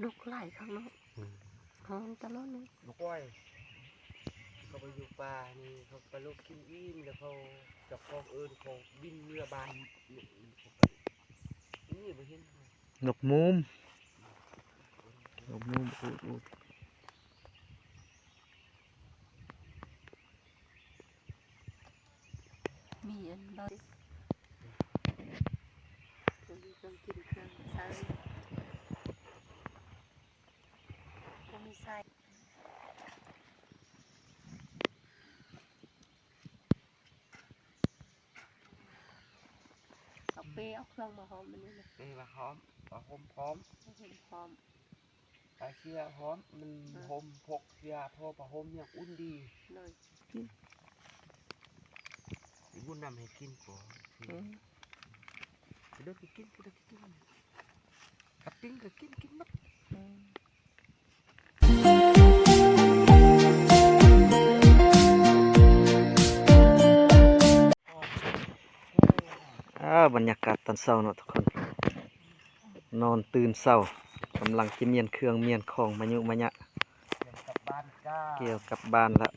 ลูกไหลข้างนอกห้องตลอดเลยลูกอ้อยเขาไปอยู่ป่านี่เขาไปลูกกินอิ่มแล้วเขาจับคองเขาบินเรือบานนี่ไปเห็นนกมุมนกมุมอุดมีอันบ่จะมีเครื่องกินเครื่องใส่ก็มีใส่เอาเปเอาเครื่องมาหอมมันนี่นะมาหอมมาหอมพร้อมหอมปลาเชียหอมมันหอมพกเชียพอปลาหอมอย่างอุ่นดีเลยบุญนำให้กินก่อนเดี๋ยวกินกัดติ้งก็กินมัดบรรยากาศตอนเช้าเนาะทุกคนนอนตื่นเช้ากำลังจะเมียนเครื่องเมียนของมายุมายะเกี่ยวกับบ้านละ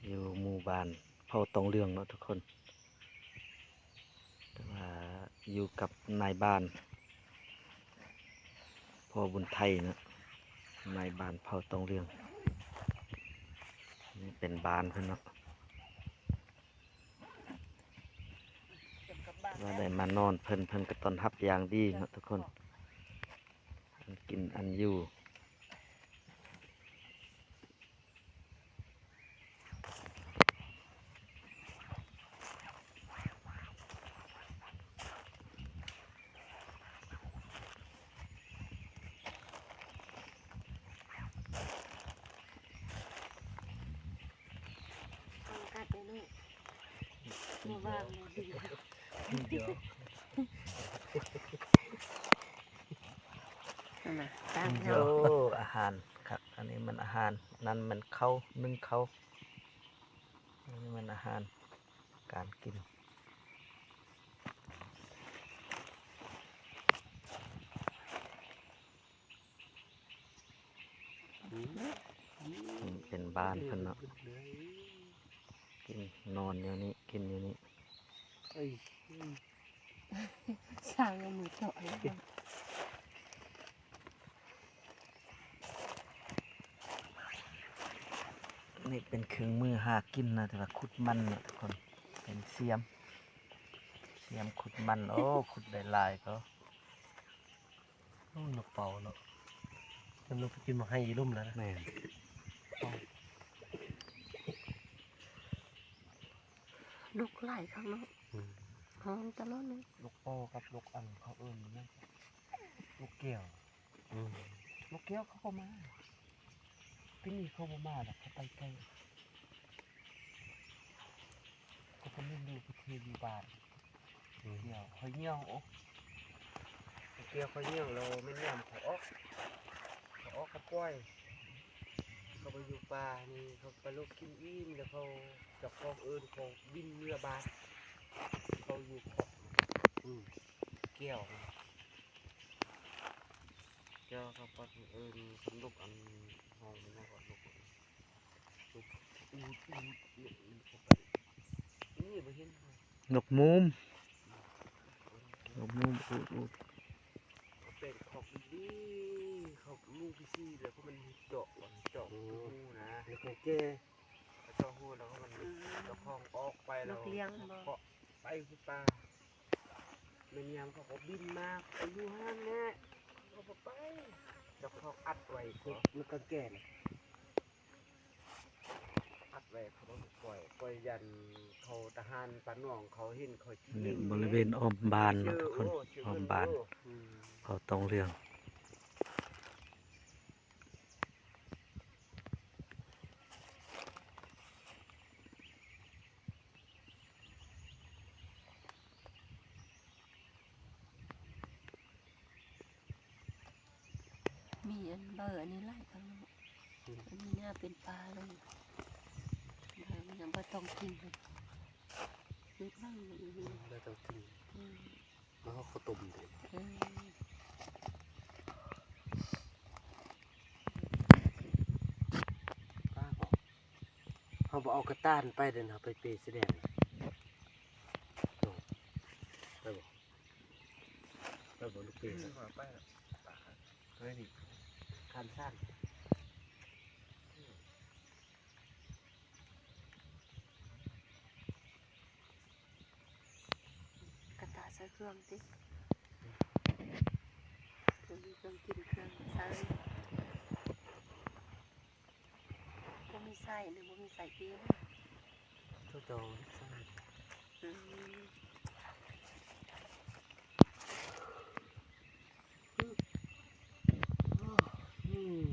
อยู่หมู่บ้านเผาตองเรืองเนาะทุกคนแต่ว่าอยู่กับนายบ้านพ่อบุญไทยนะนายบ้านเผาตองเรืองนี่เป็นบ้านเพื่อนเนาะว่าได้มานอนเพิ่นก็ต้อนรับอย่างดีเนาะทุกคนอันกินอันอยู่กัดเลยลูกมาว่างเลยดีนะตามเนาะอาหารครับอันนี้มันอาหารนั่นมันเข้านึ่งเข้าอันนี้มันอาหารการกินเป็นบ้านเพิ่นเนาะกินนอนอยู่นี่กินอยู่นี่สร้างเอามือเจาะเลยนี่เป็นเครื่องมือหากินนะแต่ว่าขุดมันนะทุกคนเป็นเสียมขุดมันโอ้ขุดได้หลายก็นกเป่าเนาะมันนกกินมาให้ลุ่มแล้วนะแม่ลูกไหลข้างนอกห้องตลอดเลยลูกโป่กับลูกอันเขานั่นลูกเกี่ยวลูกเกี่ยวเขาก็มาที่นี่เขาบ่มาหรอกเขาไปไกลก็เป็นเรื่องดูประเทศบาทเกี่ยวเขาเงี้ยวเกี่ยวเขาเงี้ยวเราไม่เงี้ยวเขาออกกับกล้วยเขาไปอยู่ป่านี่เขาไปลูกกินอิ่มแล้วเขาจับคองเขาบินเรือบานเขาอยู่เกี่ยวเขาปัดลูกอันห้องมันก็ลูกนี่ไปเห็นนกมุมอุดเป็นขอบดีขอบลูกซี่แล้วก็มันเจาะหูนะเด็กเจ้เจาะหูแล้วก็มันเจาะคองออกไปแล้วก็ไปคือปลาเมียมเขาก็บินมาไปอยู่ห้างแน่เขาก็ไปเจาะคองอัดไว้มันก็แก่อัดไว้เขาต้องปล่อยยันเขาทหารปานน่องเขาเห็นเขาจิ้งบริเวณอ้อมบานนะทุกคนอ้อมบานเขาตองเรือง มีอันเบอร์อันนี้ไล่ข้างนอกอันนี้น่าเป็นปลาเลยมันยังไม่ต้องกินเลยคือบ้างอย่างนี้ แล้วต้องกิน อืม มาเขาข้าวต้มเลย อืม ป้าบอกเขาบอกเอากระต้านไปเดินเขาไปเปย์แสดงโน่ไปบอกลูกเปย์ไปแล้วเฮ้ยนี่คันสั้น กระตาใส่เครื่องติมีเครื่องกินเครื่องใส่ก็มีใส่หรือบ่มีใส่กิน ตัวโตสั้น อืม อืม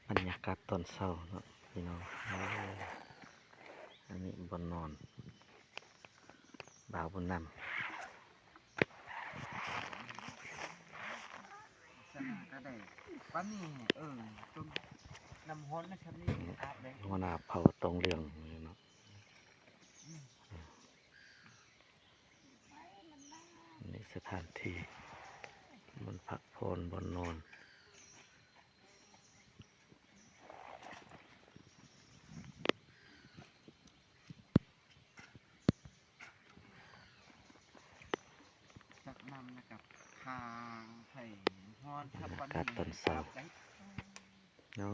บรรยากาศตอนเช้าเนาะพี่น้องอันนี้บนนอนบ่าวบนน สนาก็ได้ป้านี่ต้มน้ำฮ้อนนะฉันนี่อาบเลย ำหัวหน้าเผาตรงเรื่องนี่เนาะอันนี้สถานที่บนพักผ่อนบนนอน จักนำนะครับทางไผ่ฮ้อน บร ทับ ร ป้าย ากาศตอนเช้าโอ้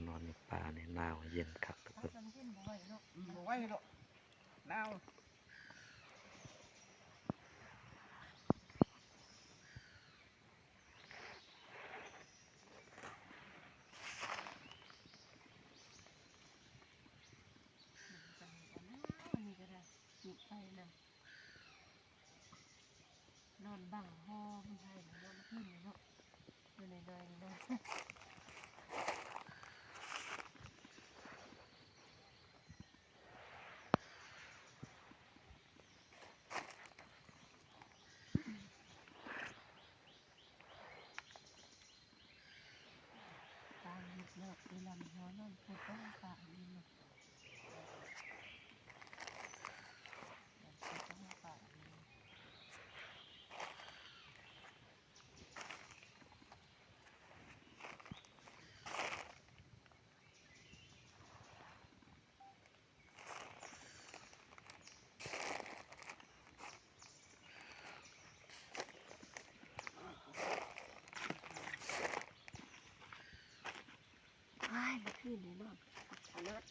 นอนในป่าในหนาวเย็นครับทุกคน บ่ไหวหรอกหนาว อันนี้ก็ได้หยิบไปนะนอนบังห้อไม่ใช่นะนอนขึ้นเนาะอยู่ในดอยนี่เนาะตามหยิบเนาะเวลามันร้อนนอนปวดต้องตาอันนี้เนาะปวดต้องตาอันนี้ว้ายมันขึ้นเลยเนาะอันนั้น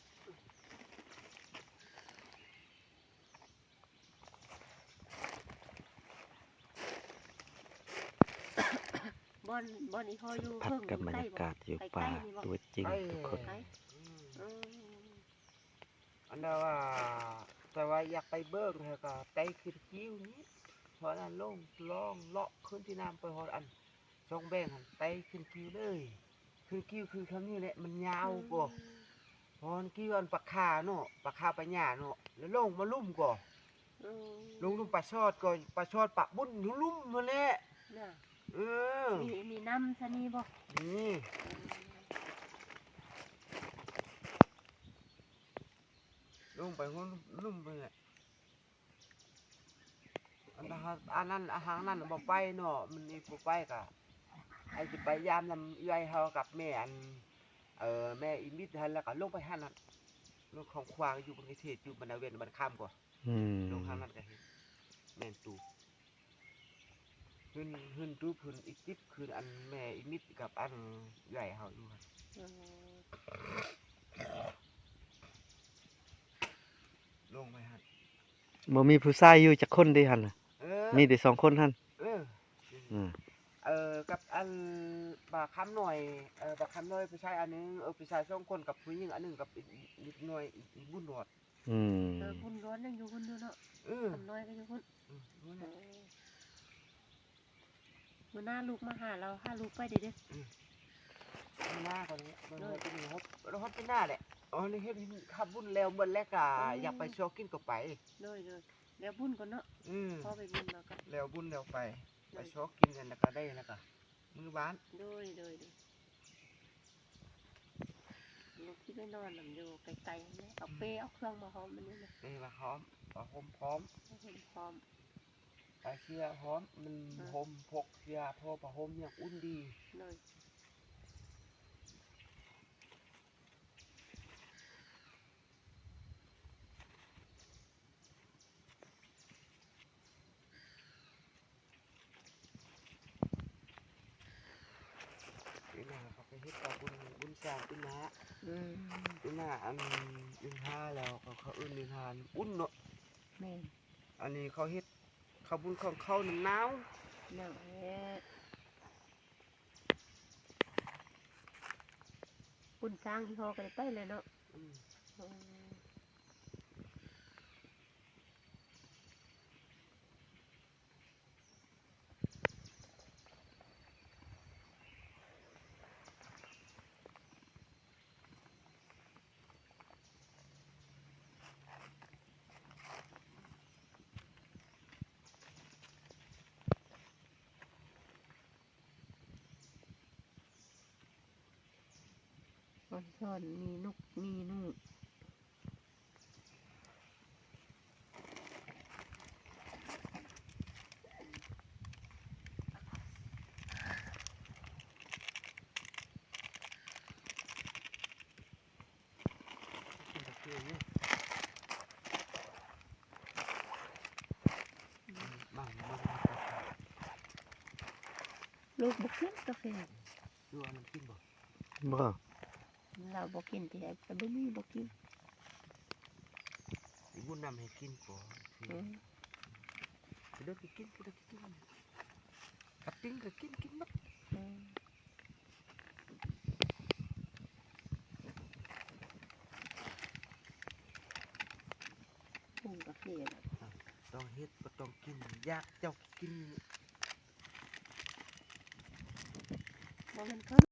บอนอีพออยู่ พัก เพิ่ง กับบรรยากาศอยู่ป่าตัวจริงทุกคน ไป อันนั้นว่าแต่ว่าอยากไปเบิกเลยก็ไต่ขึ้นคิ้วนี้เพราะนั้นลงล่องเลาะขึ้นที่น้ำไปหอดอันช่องแบงหันไต่ขึ้นคิ้วเลยขึ้นคิ้วคือคำนี้แหละมันยาวกว่าพอนคิ้วอันปากคาเนาะปากคาปะหญ้าเนาะแล้วลงมาลุ่มก่อลงปลาชอดก่อนปลาชอดปะบุญอยู่ลุ่มมาแหละ น่ะ เออ มีน้ำชะนีบ่ นี่ลงไปหัวลุ่มไปแหละอันนั้นอาหารนั้นบ่ไปเนาะมันนี่บ่ไปกะไอ้สิไปยามนำเอื้อยเฮากับแม่อันแม่อีมิดหันแล้วก็ลงไปหันนั่นลงของควางอยู่บนกระเทศอยู่บรรดาเวนบันข้ามกว่า อืม ลงข้างนั้นก็เห็นแม่นตูขึ้นตูขึ้นอีจิ๊บขึ้นอันแม่อีมิดกับอันเอื้อยเฮาอยู่หั่นลงไปหัน บ่มีผู้ชายอยู่จักคนเด้หั่นน่ะ เออ มีแต่2คนหั่น เออ อืม กับอันบาคำหน่อยบาคำหน่อยผู้ชายอันนึงผู้ชาย2คนกับผู้หญิงอันนึงกับอีกหน่อยอีกบุญหนวด อืม คุณร้อนยังอยู่คุณอยู่เนาะ เออ ทำน้อยก็อยู่คุณ รู้นะ มื่อหน้าลูกมาหาเราหาลูกไปเด็ด หน้าก่อนนี้มันเป็นฮบเราฮบเป็นหน้าแหละอ๋อนี่เฮ็ดขับบุญแล้วเบิ่นแล้วก็อยากไปชอกินก็ไปเลยแล้วบุญก่อนเนาะพอไปบุญมาก็แล้วบุญแล้วไปชอกินกันแล้วก็ได้แล้วก็มื้อบ้านเลยลูกที่ไปนอนนำอยู่ไกลๆนี่เอาเปเอาเครื่องมาหอมมันนี่นะนี่มาหอมมาหอมพร้อมเสื้อหอมมันหอมพกเสื้อพอประหอมอย่างอุ่นดีเลยเขาไปเฮ็ดกับบุญสร้างบุญนะบุญนะบุญห้าแล้วเขาอื่นบุญหาอุ่นเนาะอันนี้เขาเฮ็ดเขาบุญของเขาหนาวบุญสร้างที่เขาก็ได้ไปเลยเนาะซ่อนมีนกมีนูกลูกบอกกินกาแฟดูอันนั้นกินบ่เราบอกกินแต่ไม่มีบอกกินบุญนำให้กินก่อนเดี๋ยวกินกับติ้งก็กินมัดบุญกาแฟต้องเฮ็ดก็ต้องกินยากเจ้ากินบ่มัน